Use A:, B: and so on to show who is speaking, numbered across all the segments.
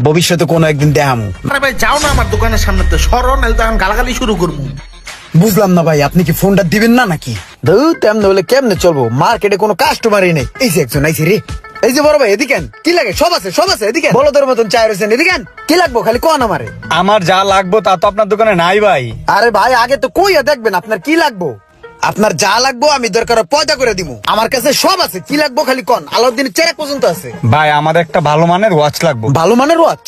A: ভবিষ্যতে কোনো একদিন দেখামু।
B: আরে ভাই যাও না আমার দোকানের সামনে, তো সরো, নাহলে তো এখন গালাগালি শুরু করবো।
A: বুঝলাম না ভাই, আপনি কি ফোনটা দিবেন না নাকি? তেমন হলে কেমনে চলবো, মার্কেটে কোনো কাস্টমারই নেই। এই যে একজন আইছে রে, এই যে বড় ভাই এদিকেন, কি লাগে? সব আছে সব আছে, এদিকে বলদের মতন চাই রয়েছেন, এদিকেন কি লাগবো খালি কোন আমারে।
C: আমার যা লাগবো তা তো আপনার দোকানে নাই ভাই।
A: আরে ভাই আগে তো কইয়া দেখবেন আপনার কি লাগবো। আপনার যা লাগবো আমি দরকার পয়দা করে দিব, আমার কাছে সব আছে। কি লাগবো খালি কোন, আলাউদ্দিনের চেরাক পর্যন্ত আছে।
C: ভাই আমাদের একটা ভালো মানের ওয়াচ লাগবো।
A: ভালো মানের ওয়াচ?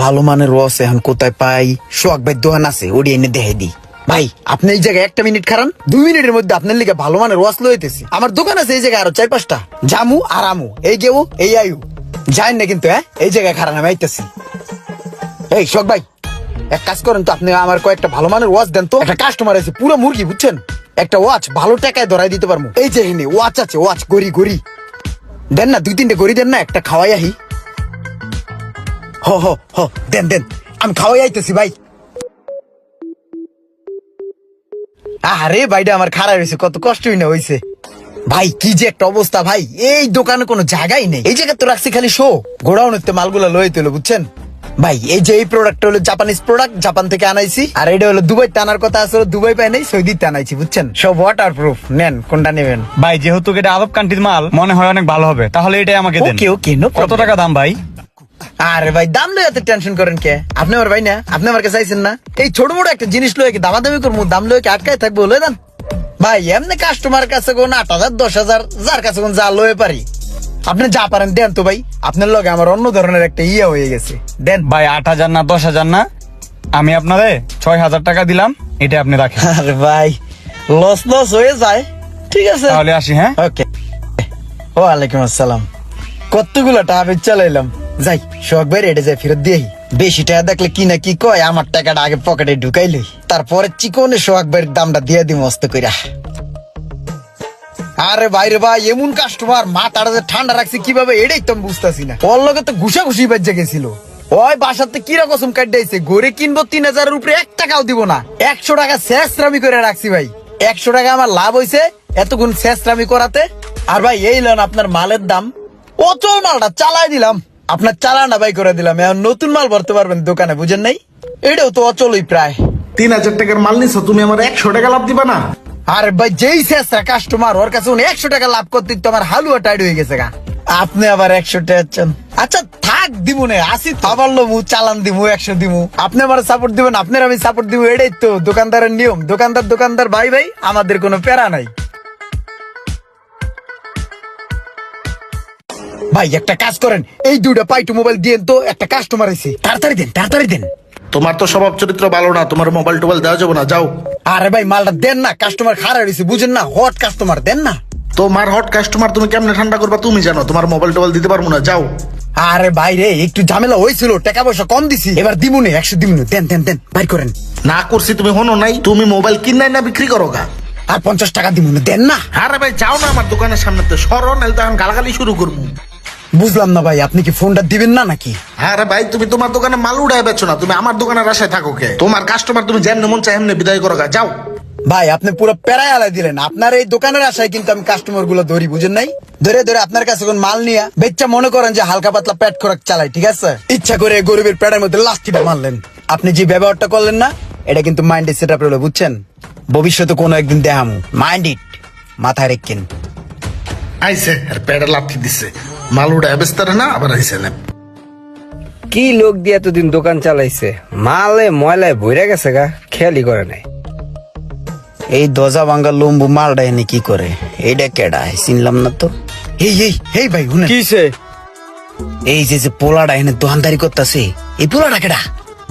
A: ভালো মানের ওয়াচ এখন কোথায় পাই? সোহাগ ভাই দোকান আছে, ওডি এনে দেখে দি। ভাই আপনি এই জায়গায় একটা মিনিট খারান, 2 মিনিটের মধ্যে আপনার লিগে ভালো মানের ওয়াচ লইতেছি। আমার দোকান আছে এই জায়গায় আরো 4-5টা, জামু আর আমু, এই গেও এই আয়ু যাই না কিন্তু। হ্যাঁ এই জায়গায় খারান, আমি আইতেছি। এই সোহাগ ভাই এক কাজ করেন তো, আপনি আমার কয়েকটা ভালো মানের ওয়াচ দেন তো। একটা কাস্টমার আছে পুরো মুরগি, বুঝছেন? একটা ওয়াচ ভালো টাকায় ধরাই দিতে পারবো। এই যে এখানে ওয়াচ আছে, ওয়াচ গড়ি গড়ি দেন না, 2-3টে গড়ি দেন না, একটা খাওয়াই আহি। হ হ হ দেন দেন, আমি খাওয়াই আইতেছি ভাই। আরে ভাইটা আমার খারাপ হয়েছে, কত কষ্টই না হয়েছে। ভাই কি যে একটা অবস্থা ভাই, এই দোকানে কোনো জায়গাই নেই। এই জায়গা তো রাখছি খালি শো, গোডাউনের মালগুলা লইতে হলো, বুঝছেন ভাই? এই যে এই প্রোডাক্টটা হলো জাপানিজ প্রোডাক্ট, জাপান থেকে আনাইছি। আর এটা হলো দুবাই টানার কথা আছে, দুবাই পাই নাই, সৌদিতে আনাইছি, বুঝছেন? সব ওয়াটার প্রুফ। নেন কোনটা নেবেন?
C: ভাই যেহেতু এটা আরব কান্ট্রির মাল, মনে হয় অনেক ভালো হবে, তাহলে এটাই আমাকে দেন।
A: ওকে ওকে, নো
C: কত
A: প্রবলেম।
C: টাকা দাম ভাই?
A: আরে ভাই দাম লয়ে এত টেনশন করেন কে? আপনি আমার ভাই না, আপনি আমার কাছে আইছেন না। এই ছোট মোটো একটা জিনিস লয়ে কি দামাদামি করবো? দাম লয়ে কি আটকায় থাকবো? লয়ে দেন ভাই। এমনি কাস্টমার কাছে কোন 8,000 10,000 যার কাছে কোন যা লয়ে পারি, আপনি যা পারেন দেন তো ভাই। আপনার লগে আমার অন্য ধরনের একটা ইয়ে হয়ে গেছে, দেন।
C: ভাই 8,000 না 10,000 না, আমি আপনারে 6,000 টাকা দিলাম, এটা আপনি রাখেন।
A: আরে ভাই লস লস হয়ে যায়, ঠিক আছে
C: তাহলে আসি। হ্যাঁ
A: ওকে। ওয়ালাইকুম আসসালাম। কতগুলো টাকা চালাইলাম, যাই শখ ভাই এটা যাই ফেরত দিয়ে। বেশি টাকা দেখলে কি না কি কয়, আমার টাকাটা আগে পকেটে ঢুকাইলি, তারপরে চিকনে সোহাগ ভাইয়ের দামটা দিয়ে দিই মস্ত কইরা। আরে ভাই রে ভাই, এমন কাস্টমার, মাথাটা যে ঠান্ডা রাখছি কিভাবে এটাই তো আমি বুঝতেছি না। ওর লগে তো ঘুষাঘুষি বাজে গেছিল। ওই বাসাতে কিরা কসম কাটাইছে, গড়ে কিনবো 3,000-এর উপরে 1 টাকাও দিব না। 100 টাকা শেষরামি করে রাখছি ভাই। 100 টাকা আমার লাভ হয়েছে এতক্ষণ শেষরামি করাতে। আর ভাই এই লন আপনার মালের দাম, অচল মালটা চালাই দিলাম, আপনার চালানা ভাই করে দিলাম। এখন নতুন মাল ভরতে পারবেন দোকানে, বুঝেন নাই? এটাও তো অচলই প্রায়।
B: 3,000 টাকার মাল নিছো, তুমি আমার 100 টাকা লাভ দিবা না?
A: আরে ভাই যেই শেষরা কাস্টমার, ওর কাছে 100 টাকা লাভ করতে তো আমার হালুয়া টাইট হয়ে গেছে গা। আপনি আবার 100 টাকা চান? আচ্ছা থাক দিমু না, আসি আবার লমু, চালান দিমু, 100 দিমু। আপনি আমার সাপোর্ট দিবেন, আপনার আমি সাপোর্ট দিব, এটাই তো দোকানদারের নিয়ম। দোকানদার দোকানদার ভাই ভাই, আমাদের কোনো প্যারা নাই। ভাই একটা কাজ করেন, এই 2টা পাইটু মোবাইল দিয়েন তো, একটা কাস্টমার আছে, তাড়াতাড়ি দেন তাড়াতাড়ি দেন।
B: তোমার তো স্বভাব চরিত্র ভালো না, তোমার মোবাইল টোবাইল দেওয়া যাবে না, যাও।
A: আরে ভাই মালটা দেন না, কাস্টমার খারাপ হয়েছে, বুঝেন না? হট কাস্টমার দেন না।
B: তোমার হট কাস্টমার তুমি কেমনে ঠান্ডা করবা তুমি জানো, তোমার মোবাইল টোবাইল দিতে পারবো না, যাও।
A: আরে ভাই রে একটু ঝামেলা হয়েছিল, টাকা পয়সা কম দিছি, এবার দিমুনে 100 দিমুনে, দেন দেন দেন, বাইর করেন।
B: না করছি তুমি হনো নাই, তুমি মোবাইল কিনাই না বিক্রি করো গা।
A: আর 50 টাকা দিমুনে, দেন না।
B: আরে ভাই যাও না আমার দোকানের সামনে, তো সরো, নাহলে তো এখন গালাগালি শুরু করবো।
A: বুঝলাম না ভাই, আপনি কি ফোনটা দিবেন না নাকি?
B: আরে ভাই তুমি তোমার দোকানে মাল উড়াই বেচো না, তুমি আমার দোকানের আশায় থাকো কে? তোমার কাস্টমার তুমি যেমনি মন চাই এমনি বিদায় করো গা, যাও।
A: ভাই আপনি পুরো প্যারায় আলাই দিলেন। আপনার এই দোকানের আশায় কিন্তু আমি কাস্টমার গুলো ধরি, বুঝেন নাই? ধরে ধরে আপনার কাছে কোন মাল নিয়ে বেচ্চা মনে করেন যে হালকা পাতলা পেট খোরাক চালাই, ঠিক আছে? ইচ্ছা করে গরিবের পেটের মধ্যে লাস্টিটা মারলেন। আপনি যে ব্যবহারটা করলেন না, এটা কিন্তু মাইন্ডে সেট আপ রইল, বুঝছেন? ভবিষ্যতে কোনো একদিন দেখামু, মাইন্ড ইট, মাথায় রেখেন।
B: আইসে আর পেড়ে লাথি দিছে, মাল উড়াই বেচতারে না, আবার আইসে না।
D: কি লোক দিয়ে এতদিন দোকান চালাইছে, মালে ময়লায় ভরে গেছে গা, খেয়ালই করে নাই।
A: এই দজা ভাঙ্গা লম্বু মালটা এনে কি করে? এইটা কেডা চিনলাম না তো। এই এই এই ভাই শুনেন,
D: কিসে?
A: এই যে পোলাটা এনে দোকানদারি করতেছে, এই পোলাটা কেডা?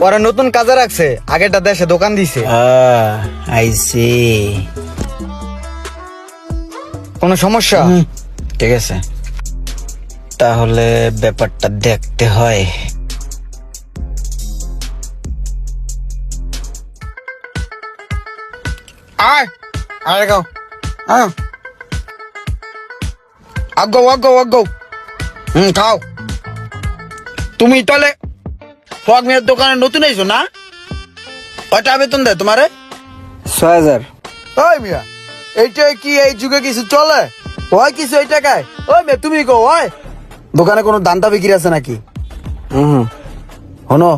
D: ওরা নতুন কাজে রাখছে, আগেটা দেশে দোকান দিছে।
A: আইসি,
D: কোনো সমস্যা?
A: ঠিক আছে, তাহলে ব্যাপারটা দেখতে হয়। আয় আরে গাও, আগো আগো আগো, খাও। তুমি তাহলে ফগ মেয়ের দোকানে নতুন আইছো না? কয়টা বেতন দেয় তোমারে?
D: 6,000।
A: ওই মিয়া, এইটা কি এই যুগে কিছু চলে? ওই কিছু এই টাকায়? ওই মেয়ে তুমি গো, ওই দোকানে কোনো দান্দা বিক্রি আছে নাকি?
D: হুম।
A: হনো,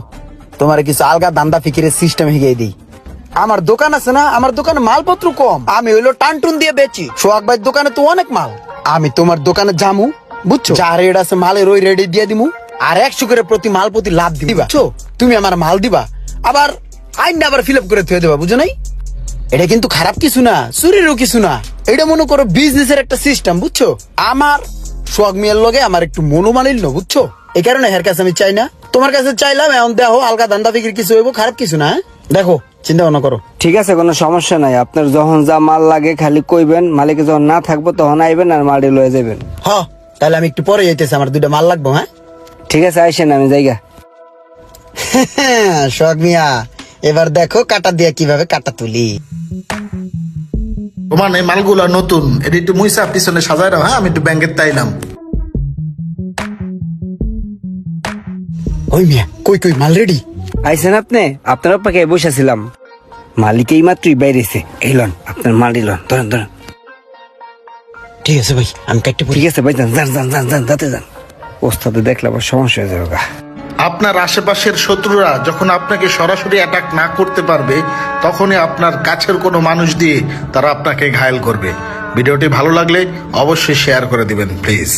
A: তোমার কিছু আলগা দান্দা ফিকিরের সিস্টেম হিগিয়ে দিই। আমার দোকান আছে না, আমার দোকানে মালপত্র কম, আমি হইলো টানটুন দিয়ে বেচি। সোহাগ ভাইয়ের দোকানে তো অনেক মাল। আমি তোমার দোকানে জামু, বুঝছো, যা রেট আছে মালের ওই রেডি দিয়ে দিমু, আর 100 করে প্রতি মাল প্রতি লাভ দিবা, বুঝছো? তুমি আমার মাল দিবা, আবার আইন আবার ফিল আপ করে থুয়ে দেবা, বুঝো নাই? এটা কিন্তু খারাপ কিছু না, চুরিরও কিছু না, এটা মনে করো বিজনেসের একটা সিস্টেম, বুঝছো? আমার সোহাগ মিয়ার লগে আমার একটু মনোমালিন্য, বুঝছো? এই কারণে হের কাছে আমি চাই না, তোমার কাছে চাইলাম। এখন দেখো আলগা ধান্দা বিক্রি কিছু হইব, খারাপ কিছু না, হ্যাঁ? দেখো চিন্তা ভাবনা করো।
D: ঠিক আছে, কোনো সমস্যা নাই। আপনার যখন যা মাল লাগে খালি কইবেন, মালিকে যখন না থাকবো তখন আইবেন আর মালটি লয়ে যাবেন।
A: হ, তাহলে আমি একটু পরে যাইতেছি, আমার 2টা মাল লাগবো। হ্যাঁ
D: ঠিক আছে, আইসেন, আমি যাইগা।
A: সোহাগ মিয়া, এবার দেখো কাটা দিয়া কিভাবে কাটা তুলি।
B: তোমার এই মালগুলা নতুন, এটা একটু মুইসা পিছনে সাজাই রাখো। হ্যাঁ, আমি একটু ব্যাংকের তাইলাম।
A: ওই মিয়া, কই কই মাল রেডি?
D: আইসেন আপনি? আপনার অপেক্ষা বসেছিলাম। মালিক এই মাত্রই বাইরেছে। এইলন আপনার মাল লন, ধরেন ধরেন।
A: ঠিক আছে ভাই, আমি কাটতে পড়ি।
D: ঠিক আছে ভাই, যান যান যান যান যান, যাতে যান। ওস্তাদে দেখলে আবার সমস্যা হয়ে যাবে গা।
B: আপনার আশেপাশের শত্রুরা যখন আপনাকে সরাসরি অ্যাটাক না করতে পারবে, তখনই আপনার কাছের কোনো মানুষ দিয়ে তারা আপনাকে ঘায়েল করবে। ভিডিওটি ভালো লাগলে অবশ্যই শেয়ার করে দিবেন প্লিজ।